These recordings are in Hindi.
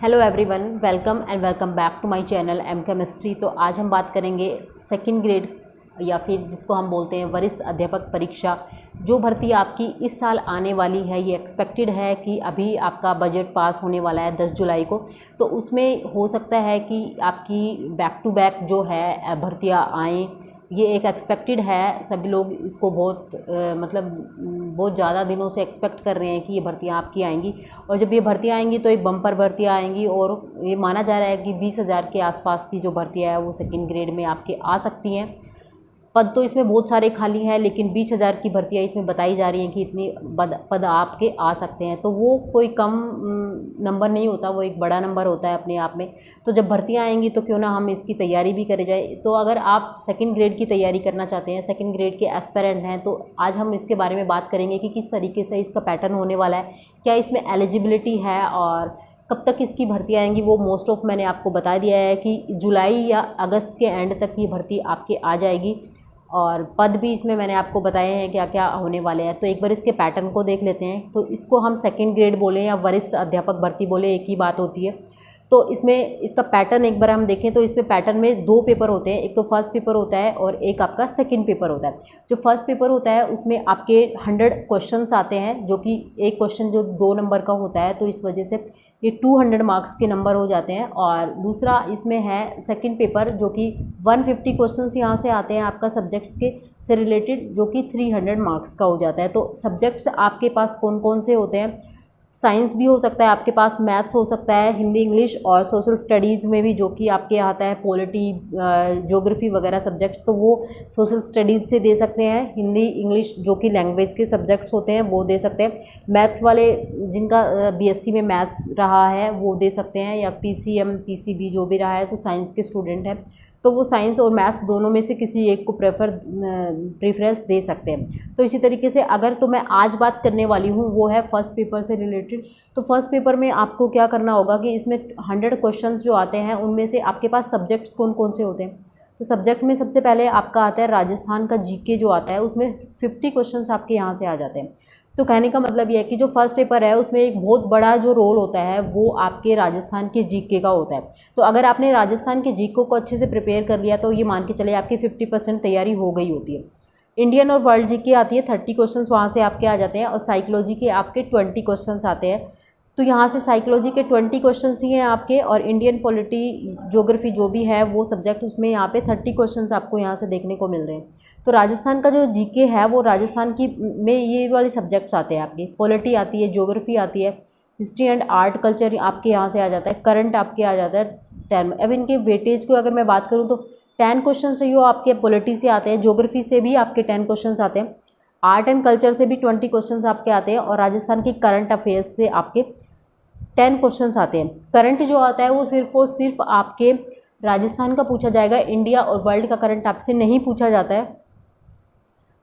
Hello everyone, welcome back to my channel M Chemistry. तो आज हम बात करेंगे सेकंड ग्रेड या फिर जिसको हम बोलते हैं वरिष्ठ अध्यापक परीक्षा। जो भर्ती आपकी इस साल आने वाली है, ये एक्सपेक्टेड है कि अभी आपका बजट पास होने वाला है 10 जुलाई को। तो उसमें हो सकता है कि आपकी बैक टू बैक जो है भर्तियाँ आएँ। ये एक एक्सपेक्टेड है, सभी लोग इसको बहुत ज़्यादा दिनों से एक्सपेक्ट कर रहे हैं कि ये भर्तियाँ आपकी आएंगी। और जब ये भर्तियाँ आएंगी तो एक बम्पर भर्तियाँ आएंगी और ये माना जा रहा है कि 20,000 के आसपास की जो भर्तियाँ है वो सेकंड ग्रेड में आपके आ सकती हैं। पद तो इसमें बहुत सारे खाली हैं, लेकिन 20,000 की भर्तियाँ इसमें बताई जा रही हैं कि इतनी पद आपके आ सकते हैं। तो वो कोई कम नंबर नहीं होता, वो एक बड़ा नंबर होता है अपने आप में। तो जब भर्तियाँ आएंगी तो क्यों ना हम इसकी तैयारी भी करे जाए। तो अगर आप सेकंड ग्रेड की तैयारी करना चाहते हैं, सेकंड ग्रेड के एस्पिरेंट हैं, तो आज हम इसके बारे में बात करेंगे कि किस तरीके से इसका पैटर्न होने वाला है, क्या इसमें एलिजिबिलिटी है और कब तक इसकी भर्ती आएंगी। वो मोस्ट ऑफ मैंने आपको बता दिया है कि जुलाई या अगस्त के एंड तक ये भर्ती आपके आ जाएगी। और पद भी इसमें मैंने आपको बताए हैं क्या क्या होने वाले हैं। तो एक बार इसके पैटर्न को देख लेते हैं। तो इसको हम सेकंड ग्रेड बोले या वरिष्ठ अध्यापक भर्ती बोले, एक ही बात होती है। तो इसमें इसका पैटर्न एक बार हम देखें तो इसमें पैटर्न में 2 पेपर होते हैं। एक तो फर्स्ट पेपर होता है और एक आपका सेकंड पेपर होता है। जो फर्स्ट पेपर होता है उसमें आपके 100 क्वेश्चंस आते हैं, जो कि एक क्वेश्चन जो 2 नंबर का होता है, तो इस वजह से ये 200 मार्क्स के नंबर हो जाते हैं। और दूसरा इसमें है सेकंड पेपर, जो कि 150 क्वेश्चंस यहाँ से आते हैं आपका सब्जेक्ट्स के से रिलेटेड, जो कि 300 मार्क्स का हो जाता है। तो सब्जेक्ट्स आपके पास कौन कौन से होते हैं? साइंस भी हो सकता है आपके पास, मैथ्स हो सकता है, हिंदी इंग्लिश और सोशल स्टडीज़ में भी जो कि आपके आता है पॉलिटी, ज्योग्राफी वगैरह सब्जेक्ट्स, तो वो सोशल स्टडीज़ से दे सकते हैं। हिंदी इंग्लिश जो कि लैंग्वेज के सब्जेक्ट्स होते हैं वो दे सकते हैं। मैथ्स वाले जिनका बीएससी में मैथ्स रहा है वो दे सकते हैं, या पीसीएम पीसीबी जो भी रहा है तो साइंस के स्टूडेंट हैं तो वो साइंस और मैथ्स दोनों में से किसी एक को प्रेफरेंस दे सकते हैं। तो इसी तरीके से अगर तो मैं आज बात करने वाली हूँ वो है फर्स्ट पेपर से रिलेटेड। तो फर्स्ट पेपर में आपको क्या करना होगा कि इसमें 100 क्वेश्चंस जो आते हैं उनमें से आपके पास सब्जेक्ट्स कौन कौन से होते हैं। तो सब्जेक्ट में सबसे पहले आपका आता है राजस्थान का जीके जो आता है, उसमें 50 क्वेश्चंस आपके यहाँ से आ जाते हैं। तो कहने का मतलब ये है कि जो फर्स्ट पेपर है उसमें एक बहुत बड़ा जो रोल होता है वो आपके राजस्थान के जीके का होता है। तो अगर आपने राजस्थान के जीके को अच्छे से प्रिपेयर कर लिया तो ये मान के चले आपकी 50% तैयारी हो गई होती है। इंडियन और वर्ल्ड जीके आती है, 30 क्वेश्चन वहाँ से आपके आ जाते हैं, और साइकोलॉजी के आपके 20 क्वेश्चन आते हैं। तो यहाँ से साइकोलॉजी के 20 क्वेश्चन ही हैं आपके, और इंडियन पॉलिटी ज्योग्राफी जो भी है वो सब्जेक्ट, उसमें यहाँ पे 30 क्वेश्चन आपको यहाँ से देखने को मिल रहे हैं। तो राजस्थान का जो जीके है वो राजस्थान की में ये वाले सब्जेक्ट्स आते हैं आपकी, पॉलिटी आती है, ज्योग्राफी आती है, हिस्ट्री एंड आर्ट कल्चर आपके यहाँ से आ जाता है, करंट आपके आ जाता है 10। अब इनके वेटेज को अगर मैं बात करूँ तो 10 क्वेश्चन से वो आपके पॉलिटी से आते हैं, ज्योग्राफी से भी आपके 10 क्वेश्चन आते हैं, आर्ट एंड कल्चर से भी 20 क्वेश्चन आपके आते हैं, और राजस्थान की करंट अफेयर्स से आपके 10 क्वेश्चंस आते हैं। करंट जो आता है वो सिर्फ आपके राजस्थान का पूछा जाएगा, इंडिया और वर्ल्ड का करंट आपसे नहीं पूछा जाता है।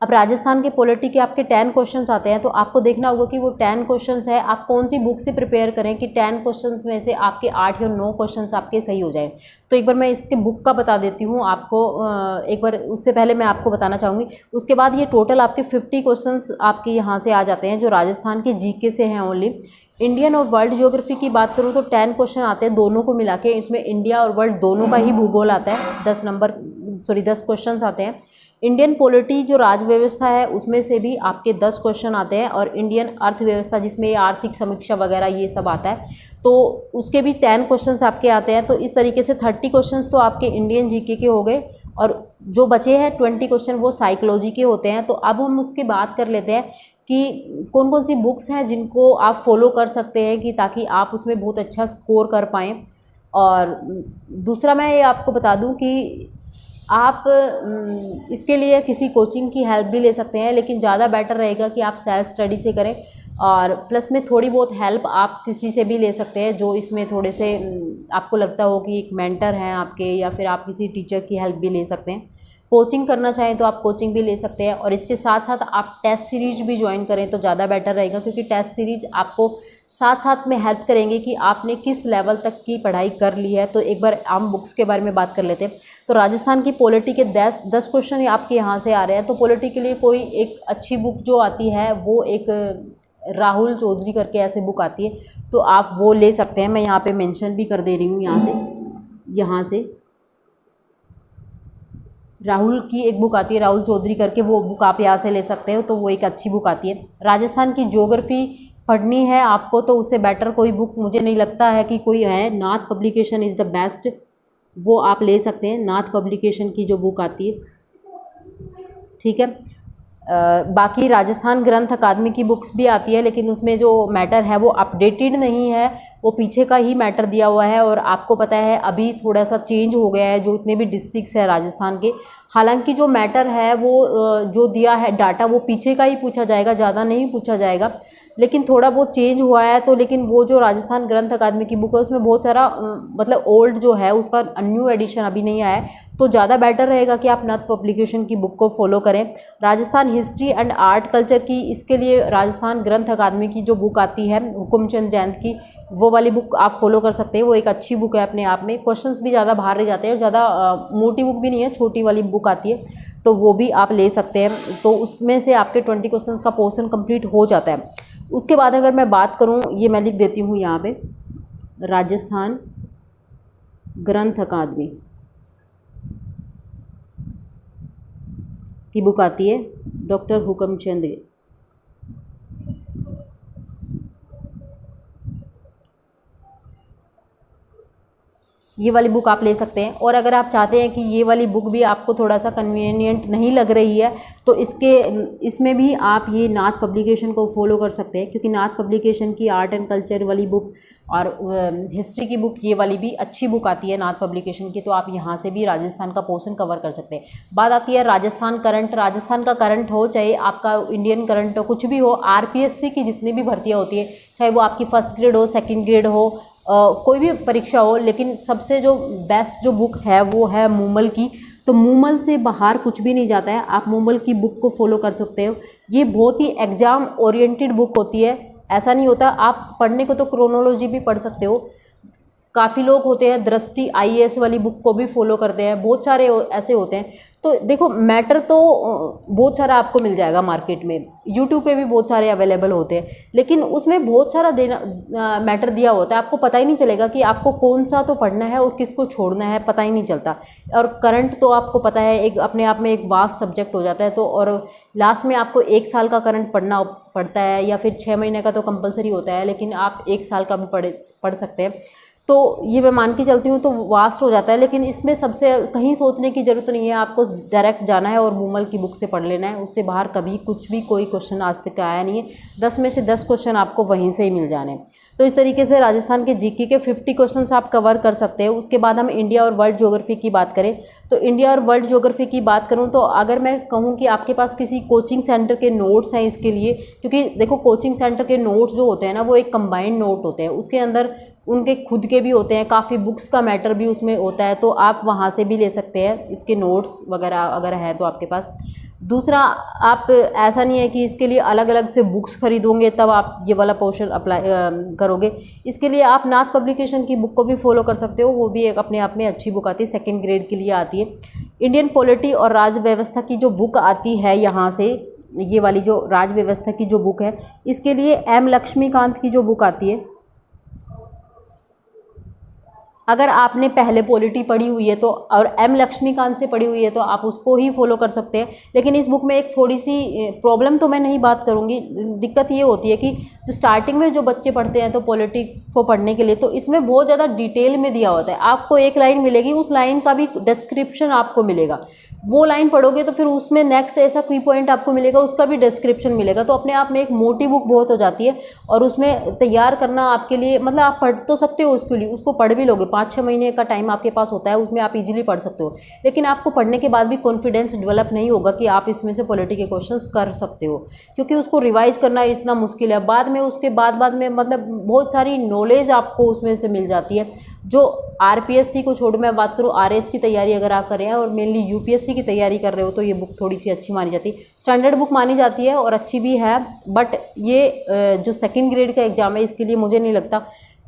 अब राजस्थान के पॉलिटी के आपके 10 क्वेश्चंस आते हैं, तो आपको देखना होगा कि वो 10 क्वेश्चंस है आप कौन सी बुक से प्रिपेयर करें कि 10 क्वेश्चंस में से आपके 8 या 9 क्वेश्चंस आपके सही हो जाएं। तो एक बार मैं इसके बुक का बता देती हूँ आपको, एक बार उससे पहले मैं आपको बताना चाहूँगी। उसके बाद ये टोटल आपके 50 क्वेश्चंस आपके यहाँ से आ जाते हैं जो राजस्थान के जीके से हैं ओनली। इंडियन और वर्ल्ड ज्योग्राफी की बात करूँ तो 10 क्वेश्चन आते हैं दोनों को मिला के। इसमें इंडिया और वर्ल्ड दोनों का ही भूगोल आता है, 10 क्वेश्चन आते हैं। इंडियन पॉलिटी जो राज्य व्यवस्था है उसमें से भी आपके 10 क्वेश्चन आते हैं, और इंडियन अर्थव्यवस्था जिसमें आर्थिक समीक्षा वगैरह ये सब आता है तो उसके भी 10 क्वेश्चंस आपके आते हैं। तो इस तरीके से 30 क्वेश्चंस तो आपके इंडियन जीके के हो गए, और जो बचे हैं 20 क्वेश्चन वो साइकोलॉजी के होते हैं। तो अब हम उसकी बात कर लेते हैं कि कौन कौन सी बुक्स हैं जिनको आप फॉलो कर सकते हैं कि ताकि आप उसमें बहुत अच्छा स्कोर कर पाएँ। और दूसरा मैं ये आपको बता दूं कि आप इसके लिए किसी कोचिंग की हेल्प भी ले सकते हैं, लेकिन ज़्यादा बेटर रहेगा कि आप सेल्फ स्टडी से करें, और प्लस में थोड़ी बहुत हेल्प आप किसी से भी ले सकते हैं जो इसमें थोड़े से आपको लगता हो कि एक मेंटर हैं आपके, या फिर आप किसी टीचर की हेल्प भी ले सकते हैं। कोचिंग करना चाहें तो आप कोचिंग भी ले सकते हैं, और इसके साथ साथ आप टेस्ट सीरीज भी ज्वाइन करें तो ज़्यादा बेटर रहेगा, क्योंकि टेस्ट सीरीज आपको साथ साथ में हेल्प करेंगे कि आपने किस लेवल तक की पढ़ाई कर ली है। तो एक बार हम बुक्स के बारे में बात कर लेते हैं। तो राजस्थान की पॉलिटी के 10 क्वेश्चन आपके यहाँ से आ रहे हैं। तो पॉलिटी के लिए कोई एक अच्छी बुक जो आती है वो एक राहुल चौधरी करके ऐसे बुक आती है, तो आप वो ले सकते हैं। मैं यहाँ पे मेंशन भी कर दे रही हूँ यहाँ से राहुल की एक बुक आती है, राहुल चौधरी करके, वो बुक आप यहाँ से ले सकते हो, तो वो एक अच्छी बुक आती है। राजस्थान की ज्योग्राफी पढ़नी है आपको तो उससे बेटर कोई बुक मुझे नहीं लगता है कि कोई है। नाथ पब्लिकेशन इज़ द बेस्ट, वो आप ले सकते हैं, नाथ पब्लिकेशन की जो बुक आती है, ठीक है। बाकी राजस्थान ग्रंथ अकादमी की बुक्स भी आती है, लेकिन उसमें जो मैटर है वो अपडेटेड नहीं है, वो पीछे का ही मैटर दिया हुआ है। और आपको पता है अभी थोड़ा सा चेंज हो गया है जो इतने भी डिस्ट्रिक्ट्स है राजस्थान के, हालांकि जो मैटर है वो जो दिया है डाटा वो पीछे का ही पूछा जाएगा, ज़्यादा नहीं पूछा जाएगा, लेकिन थोड़ा बहुत चेंज हुआ है। तो लेकिन वो जो राजस्थान ग्रंथ अकादमी की बुक है उसमें बहुत सारा मतलब ओल्ड जो है उसका न्यू एडिशन अभी नहीं आया है, तो ज़्यादा बेटर रहेगा कि आप नाथ पब्लिकेशन की बुक को फॉलो करें। Rajasthan history and art culture की, इसके लिए राजस्थान ग्रंथ अकादमी की जो बुक आती है हुकुमचंद जैन की, वो वाली बुक आप फॉलो कर सकते हैं। वो एक अच्छी बुक है अपने आप में, क्वेश्चंस भी ज़्यादा बाहर रह जाते हैं और ज़्यादा मोटी बुक भी नहीं है, छोटी वाली बुक आती है, तो वो भी आप ले सकते हैं। तो उसमें से आपके 20 क्वेश्चंस का पोर्शन कंप्लीट हो जाता है। उसके बाद अगर मैं बात करूं, ये मैं लिख देती हूँ यहाँ पे, राजस्थान ग्रंथ अकादमी की बुक आती है डॉक्टर हुकुमचंद, ये वाली बुक आप ले सकते हैं। और अगर आप चाहते हैं कि ये वाली बुक भी आपको थोड़ा सा कन्वीनियंट नहीं लग रही है तो इसमें भी आप ये नाथ पब्लिकेशन को फॉलो कर सकते हैं, क्योंकि नाथ पब्लिकेशन की आर्ट एंड कल्चर वाली बुक और हिस्ट्री की बुक, ये वाली भी अच्छी बुक आती है नाथ पब्लिकेशन की, तो आप यहाँ से भी राजस्थान का पोर्शन कवर कर सकते हैं। बात आती है राजस्थान करंट, राजस्थान का करंट हो चाहे आपका इंडियन करंट हो, कुछ भी हो, आरपीएससी की जितनी भी भर्तियाँ होती है, चाहे वो आपकी फर्स्ट ग्रेड हो, सेकेंड ग्रेड हो, कोई भी परीक्षा हो, लेकिन सबसे जो बेस्ट जो बुक है वो है मूमल की। तो मूमल से बाहर कुछ भी नहीं जाता है, आप मूमल की बुक को फॉलो कर सकते हो। ये बहुत ही एग्ज़ाम ओरिएंटेड बुक होती है, ऐसा नहीं होता। आप पढ़ने को तो क्रोनोलॉजी भी पढ़ सकते हो, काफ़ी लोग होते हैं दृष्टि आईएएस वाली बुक को भी फॉलो करते हैं, बहुत सारे ऐसे होते हैं। तो देखो मैटर तो बहुत सारा आपको मिल जाएगा मार्केट में, यूट्यूब पे भी बहुत सारे अवेलेबल होते हैं, लेकिन उसमें बहुत सारा मैटर दिया होता है, आपको पता ही नहीं चलेगा कि आपको कौन सा तो पढ़ना है और किसको छोड़ना है, पता ही नहीं चलता। और करंट तो आपको पता है एक अपने आप में एक वास्ट सब्जेक्ट हो जाता है, तो और लास्ट में आपको 1 साल का करंट पढ़ना पड़ता है या फिर 6 महीने का तो कंपलसरी होता है, लेकिन आप 1 साल का भी पढ़ सकते हैं। तो ये मैं मान के चलती हूँ तो वास्ट हो जाता है, लेकिन इसमें सबसे कहीं सोचने की ज़रूरत नहीं है, आपको डायरेक्ट जाना है और मूमल की बुक से पढ़ लेना है, उससे बाहर कभी कुछ भी कोई क्वेश्चन आज तक आया नहीं है। 10 में से 10 क्वेश्चन आपको वहीं से ही मिल जाने। तो इस तरीके से राजस्थान के जीके के 50 क्वेश्चन आप कवर कर सकते हैं। उसके बाद हम इंडिया और वर्ल्ड ज्योग्राफी की बात करें, तो इंडिया और वर्ल्ड ज्योग्राफी की बात करूँ तो अगर मैं कहूँ कि आपके पास किसी कोचिंग सेंटर के नोट्स हैं इसके लिए, क्योंकि देखो कोचिंग सेंटर के नोट्स जो होते हैं ना वो एक कंबाइंड नोट होते हैं, उसके अंदर उनके खुद के भी होते हैं, काफ़ी बुक्स का मैटर भी उसमें होता है, तो आप वहाँ से भी ले सकते हैं इसके नोट्स वगैरह अगर है तो आपके पास। दूसरा, आप ऐसा नहीं है कि इसके लिए अलग अलग से बुक्स खरीदोगे तब आप ये वाला पोर्शन अप्लाई करोगे, इसके लिए आप नाथ पब्लिकेशन की बुक को भी फॉलो कर सकते हो, वो भी एक अपने आप में अच्छी बुक आती है, 2nd ग्रेड के लिए आती है। इंडियन पॉलिटी और राज व्यवस्था की जो बुक आती है यहाँ से, ये वाली जो राज व्यवस्था की जो बुक है, इसके लिए एम लक्ष्मीकांत की जो बुक आती है, अगर आपने पहले पॉलिटी पढ़ी हुई है तो और एम लक्ष्मीकांत से पढ़ी हुई है तो आप उसको ही फॉलो कर सकते हैं। लेकिन इस बुक में एक थोड़ी सी प्रॉब्लम तो मैं नहीं बात करूँगी, दिक्कत ये होती है कि जो स्टार्टिंग में जो बच्चे पढ़ते हैं तो पॉलिटी को पढ़ने के लिए तो इसमें बहुत ज़्यादा डिटेल में दिया होता है, आपको एक लाइन मिलेगी, उस लाइन का भी डिस्क्रिप्शन आपको मिलेगा, वो लाइन पढ़ोगे तो फिर उसमें नेक्स्ट ऐसा कोई पॉइंट आपको मिलेगा, उसका भी डिस्क्रिप्शन मिलेगा, तो अपने आप में एक मोटी बुक बहुत हो जाती है। और उसमें तैयार करना आपके लिए, मतलब आप पढ़ तो सकते हो उसके लिए, उसको पढ़ भी लोगे, 5-6 महीने का टाइम आपके पास होता है, उसमें आप इजीली पढ़ सकते हो, लेकिन आपको पढ़ने के बाद भी कॉन्फिडेंस डेवलप नहीं होगा कि आप इसमें से पॉलिटी के क्वेश्चंस कर सकते हो, क्योंकि उसको रिवाइज करना इतना मुश्किल है। बाद में उसके बाद में मतलब बहुत सारी नॉलेज आपको उसमें से मिल जाती है। जो आरपीएससी को छोड़ मैं बात करूँ, आरएस की तैयारी अगर आप कर रहे हैं और मेनली यूपीएससी की तैयारी कर रहे हो तो ये बुक थोड़ी सी अच्छी मानी जाती है, स्टैंडर्ड बुक मानी जाती है और अच्छी भी है, बट ये जो 2nd ग्रेड का एग्ज़ाम है इसके लिए मुझे नहीं लगता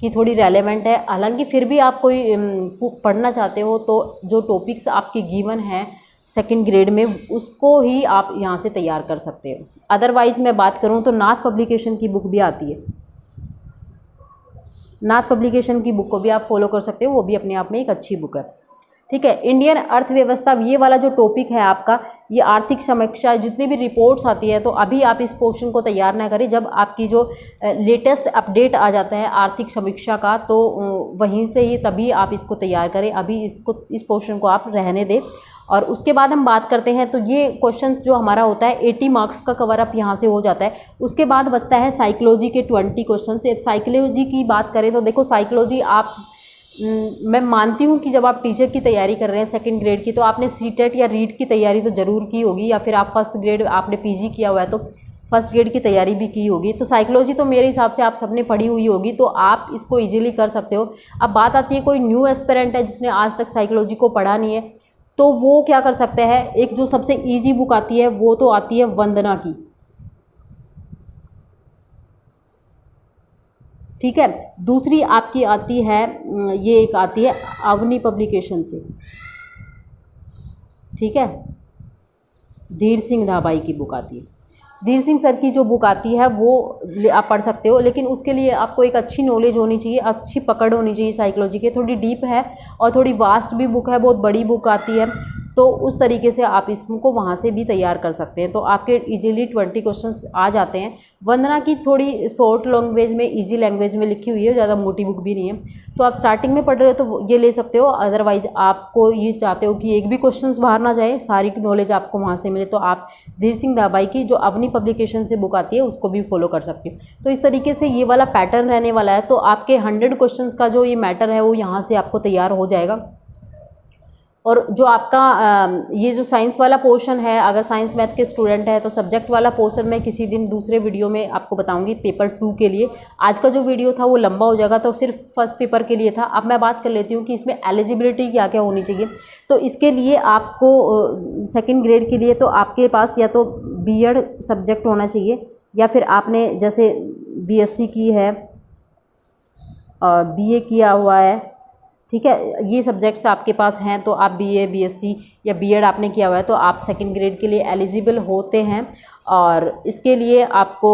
कि थोड़ी रेलेवेंट है। हालांकि फिर भी आप कोई बुक पढ़ना चाहते हो तो जो टॉपिक्स आपके गिवन हैं सेकंड ग्रेड में, उसको ही आप यहाँ से तैयार कर सकते हो। अदरवाइज़ मैं बात करूँ तो नाथ पब्लिकेशन की बुक भी आती है, नाथ पब्लिकेशन की बुक को भी आप फॉलो कर सकते हो, वो भी अपने आप में एक अच्छी बुक है। ठीक है, इंडियन अर्थव्यवस्था, ये वाला जो टॉपिक है आपका, ये आर्थिक समीक्षा, जितनी भी रिपोर्ट्स आती है, तो अभी आप इस पोर्शन को तैयार ना करें। जब आपकी जो लेटेस्ट अपडेट आ जाता है आर्थिक समीक्षा का, तो वहीं से ही तभी आप इसको तैयार करें। अभी इस पोर्शन को आप रहने दें। और उसके बाद हम बात करते हैं, तो ये क्वेश्चंस जो हमारा होता है 80 मार्क्स का कवर अप यहाँ से हो जाता है। उसके बाद बचता है साइकोलॉजी के 20 क्वेश्चन। अब साइकोलॉजी की बात करें तो देखो, साइकोलॉजी आप मैं मानती हूँ कि जब आप टीचर की तैयारी कर रहे हैं सेकंड ग्रेड की, तो आपने सीटेट या रीट की तैयारी तो ज़रूर की होगी, या फिर आप फर्स्ट ग्रेड आपने पीजी किया हुआ है तो फर्स्ट ग्रेड की तैयारी भी की होगी। तो साइकोलॉजी तो मेरे हिसाब से आप सबने पढ़ी हुई होगी, तो आप इसको इजीली कर सकते हो। अब बात आती है कोई न्यू एस्पिरेंट है जिसने आज तक साइकोलॉजी को पढ़ा नहीं है, तो वो क्या कर सकता है, एक जो सबसे ईजी बुक आती है वो तो आती है वंदना की। ठीक है, दूसरी आपकी आती है, ये एक आती है अवनी पब्लिकेशन से। ठीक है, धीर सिंह धाबाई की बुक आती है। धीर सिंह सर की जो बुक आती है वो आप पढ़ सकते हो, लेकिन उसके लिए आपको एक अच्छी नॉलेज होनी चाहिए, अच्छी पकड़ होनी चाहिए साइकोलॉजी की। थोड़ी डीप है और थोड़ी वास्ट भी बुक है, बहुत बड़ी बुक आती है, तो उस तरीके से आप इसको वहाँ से भी तैयार कर सकते हैं। तो आपके इजीली 20 क्वेश्चंस आ जाते हैं। वंदना की थोड़ी शॉर्ट लैंग्वेज में, इजी लैंग्वेज में लिखी हुई है, ज़्यादा मोटी बुक भी नहीं है, तो आप स्टार्टिंग में पढ़ रहे हो तो ये ले सकते हो। अदरवाइज़ आपको ये चाहते हो कि एक भी क्वेश्चंस बाहर ना जाए, सारी नॉलेज आपको वहाँ से मिले, तो आप धीर सिंह धाबाई की जो अवनी पब्लिकेशन से बुक आती है उसको भी फॉलो कर सकते हो। तो इस तरीके से ये वाला पैटर्न रहने वाला है। तो आपके 100 क्वेश्चन का जो ये मैटर है वो यहाँ से आपको तैयार हो जाएगा। और जो आपका ये जो साइंस वाला पोर्शन है, अगर साइंस मैथ के स्टूडेंट है तो सब्जेक्ट वाला पोर्शन मैं किसी दिन दूसरे वीडियो में आपको बताऊंगी पेपर 2 के लिए। आज का जो वीडियो था वो लंबा हो जाएगा, तो सिर्फ फर्स्ट पेपर के लिए था। अब मैं बात कर लेती हूँ कि इसमें एलिजिबिलिटी क्या क्या होनी चाहिए। तो इसके लिए आपको सेकेंड ग्रेड के लिए तो आपके पास या तो बीएड सब्जेक्ट होना चाहिए, या फिर आपने जैसे बीएससी की है और बीए किया हुआ है, ठीक है, ये सब्जेक्ट्स आपके पास हैं, तो आप बीए, बीएससी या बीएड आपने किया हुआ है तो आप सेकंड ग्रेड के लिए एलिजिबल होते हैं। और इसके लिए आपको,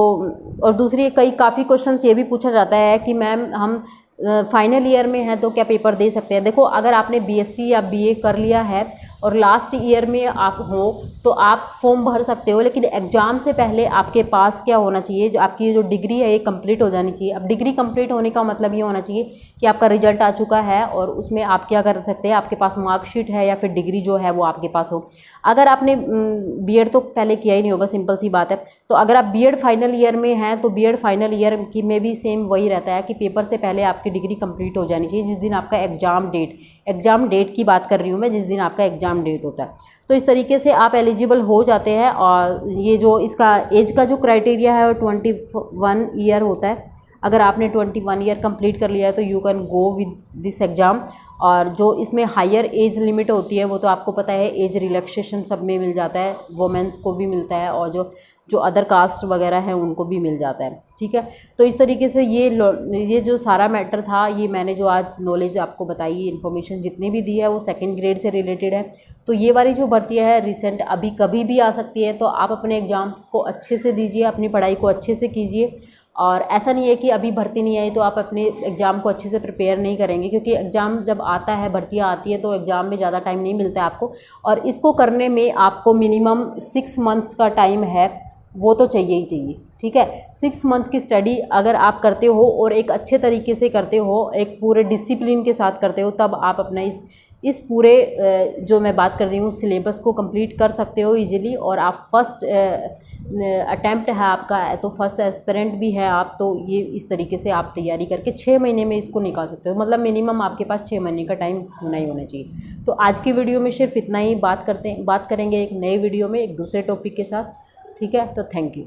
और दूसरी काफ़ी क्वेश्चंस ये भी पूछा जाता है कि मैम हम फाइनल ईयर में हैं तो क्या पेपर दे सकते हैं। देखो, अगर आपने बीएससी या बीए कर लिया है और लास्ट ईयर में आप हो तो आप फॉर्म भर सकते हो, लेकिन एग्ज़ाम से पहले आपके पास क्या होना चाहिए, जो आपकी जो डिग्री है ये कंप्लीट हो जानी चाहिए। अब डिग्री कंप्लीट होने का मतलब ये होना चाहिए कि आपका रिजल्ट आ चुका है और उसमें आप क्या कर सकते हैं, आपके पास मार्कशीट है या फिर डिग्री जो है वो आपके पास हो। अगर आपने बीएड तो पहले किया ही नहीं होगा, सिंपल सी बात है, तो अगर आप बीएड फाइनल ईयर में हैं तो बीएड फाइनल ईयर की में भी सेम वही रहता है कि पेपर से पहले आपकी डिग्री कंप्लीट हो जानी चाहिए जिस दिन आपका एग्ज़ाम डेट की बात कर रही हूँ मैं, जिस दिन आपका एग्ज़ाम डेट होता है। तो इस तरीके से आप एलिजिबल हो जाते हैं। और ये जो इसका एज का जो क्राइटेरिया है वो 21 ईयर होता है। अगर आपने 21 ईयर कंप्लीट कर लिया है तो you can go with this exam. और जो इसमें हायर एज लिमिट होती है वो तो आपको पता है, एज रिलैक्सेशन सब में मिल जाता है, वोमेंस को भी मिलता है और जो अदर कास्ट वगैरह हैं उनको भी मिल जाता है। ठीक है, तो इस तरीके से ये जो सारा मैटर था, ये मैंने जो आज नॉलेज आपको बताई, इन्फॉर्मेशन जितनी भी दी है वो सेकंड ग्रेड से रिलेटेड है। तो ये वाली जो भर्तियाँ है रिसेंट अभी कभी भी आ सकती है, तो आप अपने एग्ज़ाम्स को अच्छे से दीजिए, अपनी पढ़ाई को अच्छे से कीजिए। और ऐसा नहीं है कि अभी भर्ती नहीं आई तो आप अपने एग्ज़ाम को अच्छे से प्रिपेयर नहीं करेंगे, क्योंकि एग्ज़ाम जब आता है, भर्तियाँ आती है तो एग्ज़ाम में ज़्यादा टाइम नहीं मिलता है आपको, और इसको करने में आपको मिनिमम 6 मंथ्स का टाइम है, वो तो चाहिए ही चाहिए। ठीक है, 6 मंथ की स्टडी अगर आप करते हो और एक अच्छे तरीके से करते हो, एक पूरे डिसिप्लिन के साथ करते हो, तब आप अपना इस पूरे जो मैं बात कर रही हूँ सिलेबस को कंप्लीट कर सकते हो इजीली। और आप फर्स्ट अटैम्प्ट है आपका, तो फर्स्ट एस्पिरेंट भी है आप, तो ये इस तरीके से आप तैयारी करके 6 महीने में इसको निकाल सकते हो। मतलब मिनिमम आपके पास 6 महीने का टाइम होना ही होना चाहिए। तो आज की वीडियो में सिर्फ इतना ही बात करेंगे एक नए वीडियो में एक दूसरे टॉपिक के साथ। ठीक है, तो थैंक यू।